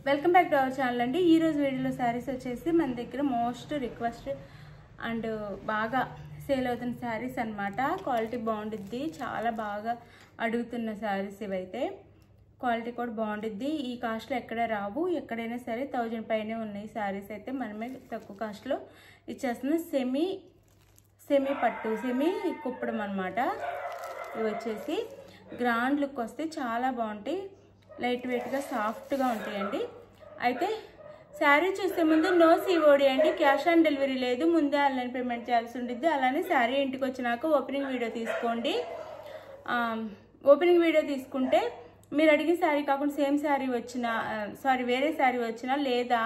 Welcome back to our channel అండి. ఈ రోజు వీడియోలో శారీస్ వచ్చేసి మన దగ్గర మోస్ట్ రిక్వెస్ట్ అండ్ బాగా సేల్ అవుతున్న శారీస్ అన్నమాట. క్వాలిటీ బాగుంటుంది, చాలా బాగా అడుగుతున్న శారీస్ ఇవైతే. క్వాలిటీ కూడా బాగుంటుంది. ఈ కాస్ట్లో ఎక్కడ రావు, ఎక్కడైనా సరే 1000 పైనే ఉన్నాయి శారీస్ అయితే. మనమే తక్కువ కాస్ట్లో ఇచ్చేస్తున్నాం. సెమీ పట్టు, సెమీ కుప్పడం అన్నమాట. ఇవి వచ్చేసి గ్రాండ్ లుక్ వస్తే చాలా బాగుంటాయి, లైట్ వెయిట్గా సాఫ్ట్గా ఉంటాయండి. అయితే శారీ చూసే ముందు నో సిఓడి అండి, క్యాష్ ఆన్ డెలివరీ లేదు, ముందే ఆన్లైన్ పేమెంట్ చేయాల్సి ఉంటుంది. అలానే శారీ ఇంటికి వచ్చినాక ఓపెనింగ్ వీడియో తీసుకోండి. ఓపెనింగ్ వీడియో తీసుకుంటే మీరు అడిగిన శారీ కాకుండా సేమ్ శారీ వచ్చినా, వేరే శారీ వచ్చినా లేదా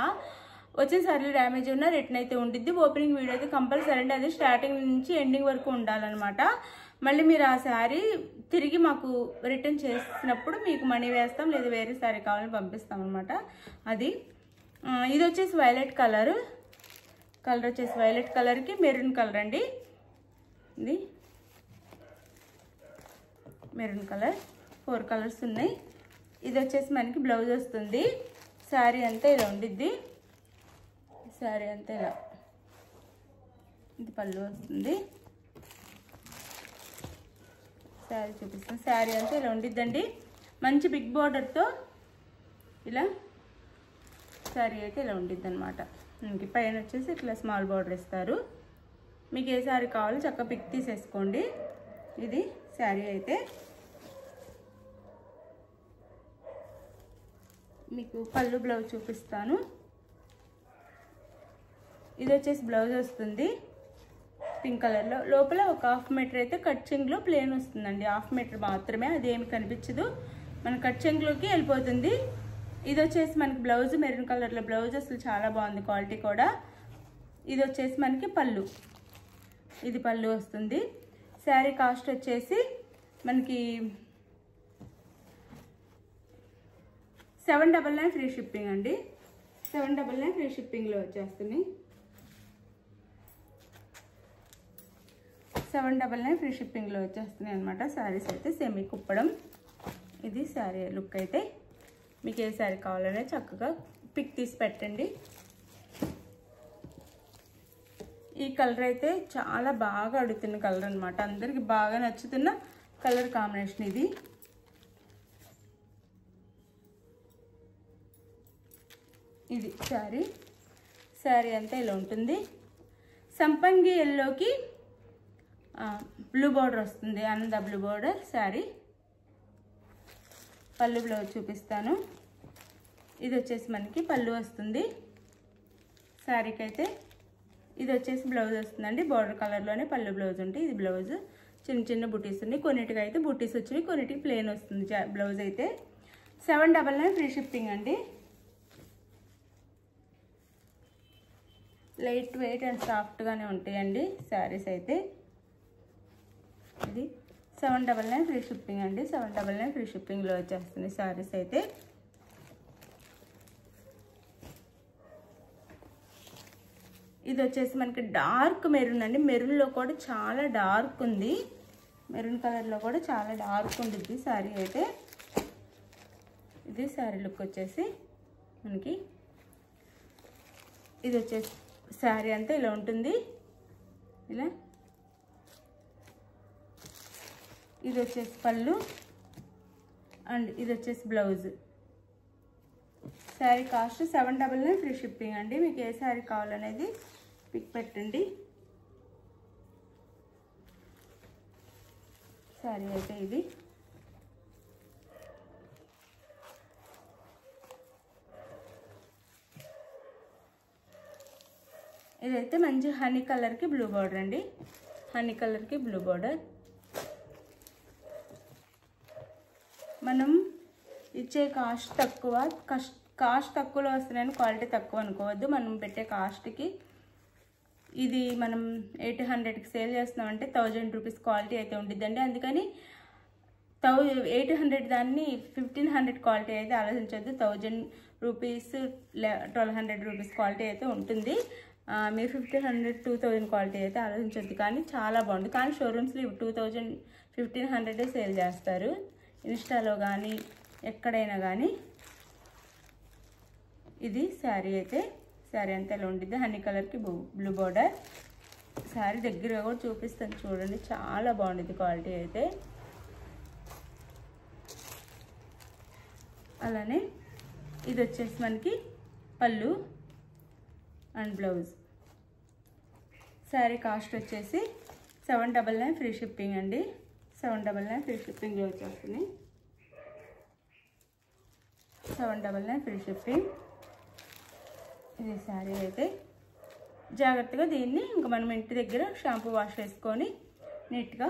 వచ్చిన శారీలో డ్యామేజ్ ఉన్నా రిటర్న్ అయితే ఉంటుంది. ఓపెనింగ్ వీడియో అయితే కంపల్సరీ అండి, అది స్టార్టింగ్ నుంచి ఎండింగ్ వరకు ఉండాలన్నమాట. మళ్ళీ మీరు ఆ శారీ తిరిగి మాకు రిటర్న్ చేసినప్పుడు మీకు మనీ వేస్తాం, లేదా వేరే శారీ కావాలని పంపిస్తాం అనమాట. అది ఇది వచ్చేసి వైలెట్ కలర్ వచ్చేసి వైలెట్ కలర్కి మెరూన్ కలర్ అండి. ఇది మెరూన్ కలర్, 4 కలర్స్ ఉన్నాయి. ఇది వచ్చేసి మనకి బ్లౌజ్ వస్తుంది. శారీ అంతా ఇలా ఉండిద్ది. శారీ అంతా ఇలా, ఇది పళ్ళు వస్తుంది. శారీ చూపిస్తాను. శారీ అంతా ఇలా ఉండిద్దండి, మంచి బిగ్ బార్డర్తో ఇలా శారీ అయితే ఇలా ఉండిద్ది అనమాట. ఇంక పైన వచ్చేసి ఇట్లా స్మాల్ బార్డర్ ఇస్తారు. మీకు ఏ శారీ కావాలో చక్కగా పిక్ తీసేసుకోండి. ఇది శారీ అయితే. మీకు పళ్ళు బ్లౌజ్ చూపిస్తాను. ఇది వచ్చేసి బ్లౌజ్ వస్తుంది పింక్ కలర్లో. లోపల ఒక 1/2 మీటర్ అయితే కట్ చెంగులో ప్లేన్ వస్తుందండి. 1/2 మీటర్ మాత్రమే, అదేమి కనిపించదు, మన కట్ చెంగులోకి వెళ్ళిపోతుంది. ఇది వచ్చేసి మనకి బ్లౌజ్ మెరూన్ కలర్లో బ్లౌజ్, అసలు చాలా బాగుంది క్వాలిటీ కూడా. ఇది వచ్చేసి మనకి పళ్ళు, ఇది పళ్ళు వస్తుంది. శారీ కాస్ట్ వచ్చేసి మనకి 799 ఫ్రీ షిప్పింగ్ అండి. 799 ఫ్రీ షిప్పింగ్లో వచ్చేస్తుంది. 799 ఫ్రీ షిప్పింగ్లో వచ్చేస్తున్నాయి అనమాట. శారీస్ అయితే సెమీ కుప్పడం. ఇది శారీ లుక్ అయితే. మీకు ఏ శారీ కావాలనే చక్కగా పిక్ తీసి పెట్టండి. ఈ కలర్ అయితే చాలా బాగా అడుగుతున్న కలర్ అనమాట, అందరికి బాగా నచ్చుతున్న కలర్ కాంబినేషన్ ఇది. ఇది శారీ అంతా ఇలా ఉంటుంది. సంపంగి ఎల్లోకి బ్లూ బార్డర్ వస్తుంది, ఆనంద బ్లూ బార్డర్ శారీ. పళ్ళు బ్లౌజ్ చూపిస్తాను. ఇది వచ్చేసి మనకి పళ్ళు వస్తుంది శారీకి అయితే. ఇది వచ్చేసి బ్లౌజ్ వస్తుందండి, బార్డర్ కలర్లోనే పళ్ళు బ్లౌజ్ ఉంటాయి. ఇది బ్లౌజ్, చిన్న చిన్న బుటీస్ ఉన్నాయి, కొన్నిటికి అయితే బుటీస్ వచ్చినాయి, కొన్నిటికి ప్లెయిన్ వస్తుంది బ్లౌజ్ అయితే. 799 ఫ్రీ షిప్పింగ్ అండి. లైట్ వెయిట్ అండ్ సాఫ్ట్గానే ఉంటాయండి శారీస్ అయితే. ఇది 799 ఫ్రీ షిప్పింగ్ అండి. 799 ఫ్రీ షిప్పింగ్లో వచ్చేస్తుంది శారీస్ అయితే. ఇది వచ్చేసి మనకి డార్క్ మెరూన్ అండి. మెరూన్లో కూడా చాలా డార్క్ ఉంది, మెరూన్ కలర్లో కూడా చాలా డార్క్ ఉంటుంది శారీ అయితే. ఇది శారీ లుక్ వచ్చేసి మనకి. ఇది వచ్చేసి శారీ అంతా ఇలా ఉంటుంది ఇలా. ఇది వచ్చేసి పళ్ళు అండ్ ఇది వచ్చేసి blouse. Sari cost 799 free shipping అండి. మీకు ఏ శారీ కావాలనేది పిక్ పెట్టండి. శారీ అయితే ఇది. ఇదైతే మంచి హనీ కలర్కి బ్లూ బార్డర్ అండి, హనీ కలర్కి బ్లూ బార్డర్. మనం ఇచ్చే కాస్ట్ తక్కువ, కాస్ట్ తక్కువలో వస్తున్నాయని క్వాలిటీ తక్కువ అనుకోవద్దు. మనం పెట్టే కాస్ట్కి ఇది మనం 800కి సేల్ చేస్తున్నామంటే 1000 రూపీస్ క్వాలిటీ అయితే ఉంటుందండి. అందుకని 800 దాన్ని 1500 క్వాలిటీ అయితే ఆలోచించవద్దు. 1000 రూపీస్ 1200 రూపీస్ క్వాలిటీ అయితే ఉంటుంది. మీరు 1500 2000 క్వాలిటీ అయితే ఆలోచించద్దు. కానీ చాలా బాగుంటుంది. కానీ షోరూమ్స్లో 2000 1500 సేల్ చేస్తారు, ఇన్స్టాలో కానీ ఎక్కడైనా కానీ. ఇది శారీ అయితే, శారీ అంతా ఇలా ఉండిద్ది. హనీ కలర్కి బ్లూ బార్డర్. శారీ దగ్గరగా కూడా చూపిస్తాను చూడండి, చాలా బాగుండిద్ది క్వాలిటీ అయితే. అలానే ఇది వచ్చేసి మనకి పళ్ళు అండ్ బ్లౌజ్. శారీ కాస్ట్ వచ్చేసి 799 ఫ్రీ షిప్పింగ్ అండి. 799 ఫ్రీ షిప్పింగ్లో వచ్చేస్తుంది. 799 ఫ్రీ షిప్పింగ్. ఇది శారీ అయితే. జాగ్రత్తగా దీన్ని ఇంకా మనం ఇంటి దగ్గర షాంపూ వాష్ చేసుకొని నీట్గా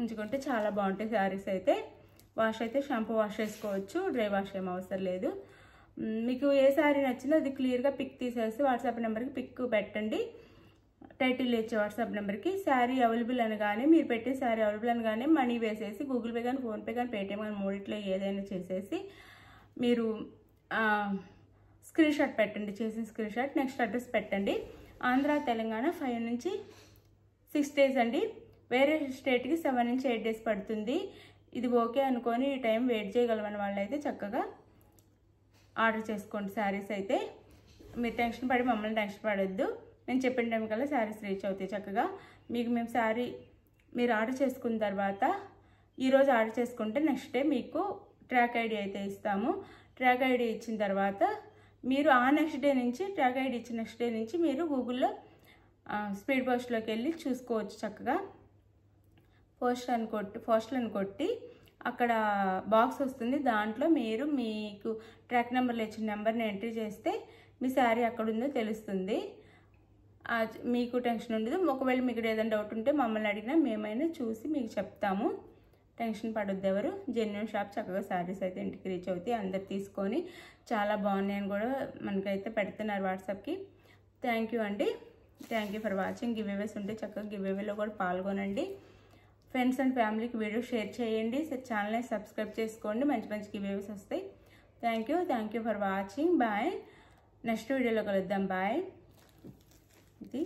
ఉంచుకుంటే చాలా బాగుంటాయి శారీస్ అయితే. వాష్ అయితే షాంపూ వాష్ చేసుకోవచ్చు, డ్రై వాష్ ఏం అవసరం లేదు. మీకు ఏ శారీ నచ్చిందో అది క్లియర్గా పిక్ తీసేసి వాట్సాప్ నెంబర్కి పిక్ పెట్టండి. టైటిల్ ఇచ్చే వాట్సాప్ నెంబర్కి శారీ అవైలబుల్ అని కానీ, మీరు పెట్టే శారీ అవైలబుల్ అని కానీ మనీ వేసేసి గూగుల్ పే కానీ, ఫోన్పే కానీ, పేటిఎం కానీ మూడిట్లో ఏదైనా చేసేసి మీరు స్క్రీన్ షాట్ పెట్టండి. చేసిన స్క్రీన్ షాట్ నెక్స్ట్ అడ్రస్ పెట్టండి. ఆంధ్ర తెలంగాణ 5 నుంచి 6 డేస్ అండి. వేరే స్టేట్కి 7 నుంచి 8 డేస్ పడుతుంది. ఇది ఓకే అనుకొని ఈ టైం వెయిట్ చేయగలమని వాళ్ళైతే చక్కగా ఆర్డర్ చేసుకోండి శారీస్ అయితే. మీరు టెన్షన్ పడి మమ్మల్ని టెన్షన్ పడొద్దు. నేను చెప్పిన టైం కల్లా శారీస్ రీచ్ అవుతాయి చక్కగా. మీకు మేము శారీ మీరు ఆర్డర్ చేసుకున్న తర్వాత ఈరోజు ఆర్డర్ చేసుకుంటే నెక్స్ట్ డే మీకు ట్రాక్ ఐడి అయితే ఇస్తాము. ట్రాక్ ఐడి ఇచ్చిన తర్వాత మీరు ఆ నెక్స్ట్ డే నుంచి, ట్రాక్ ఐడి ఇచ్చిన నెక్స్ట్ డే నుంచి మీరు గూగుల్లో స్పీడ్ పోస్ట్లోకి వెళ్ళి చూసుకోవచ్చు చక్కగా. పోస్ట్లను కొట్టి అక్కడ బాక్స్ వస్తుంది. దాంట్లో మీరు మీకు ట్రాక్ నెంబర్లో ఇచ్చిన నెంబర్ని ఎంట్రీ చేస్తే మీ శారీ అక్కడ ఉందో తెలుస్తుంది. మీకు టెన్షన్ ఉండదు. ఒకవేళ మీకు ఏదైనా డౌట్ ఉంటే మమ్మల్ని అడిగినా మేమైనా చూసి మీకు చెప్తాము. టెన్షన్ పడొద్దు ఎవరు. జెన్యూన్ షాప్, చక్కగా శారీస్ అయితే ఇంటికి రీచ్ అవుతాయి. అందరు తీసుకొని చాలా బాగున్నాయని కూడా మనకైతే పెడుతున్నారు వాట్సాప్కి. థ్యాంక్ యూ అండి. Thank you for watching. Giveaways ఉంటే చక్కగా గివ్ అవేలో కూడా పాల్గొనండి. ఫ్రెండ్స్ అండ్ ఫ్యామిలీకి వీడియో షేర్ చేయండి. ఛానల్ని సబ్స్క్రైబ్ చేసుకోండి. మంచి మంచి గివ్ అవేస్ వస్తాయి. Thank you for watching. Bye. Next వీడియోలో కలుద్దాం. బాయ్. ఇది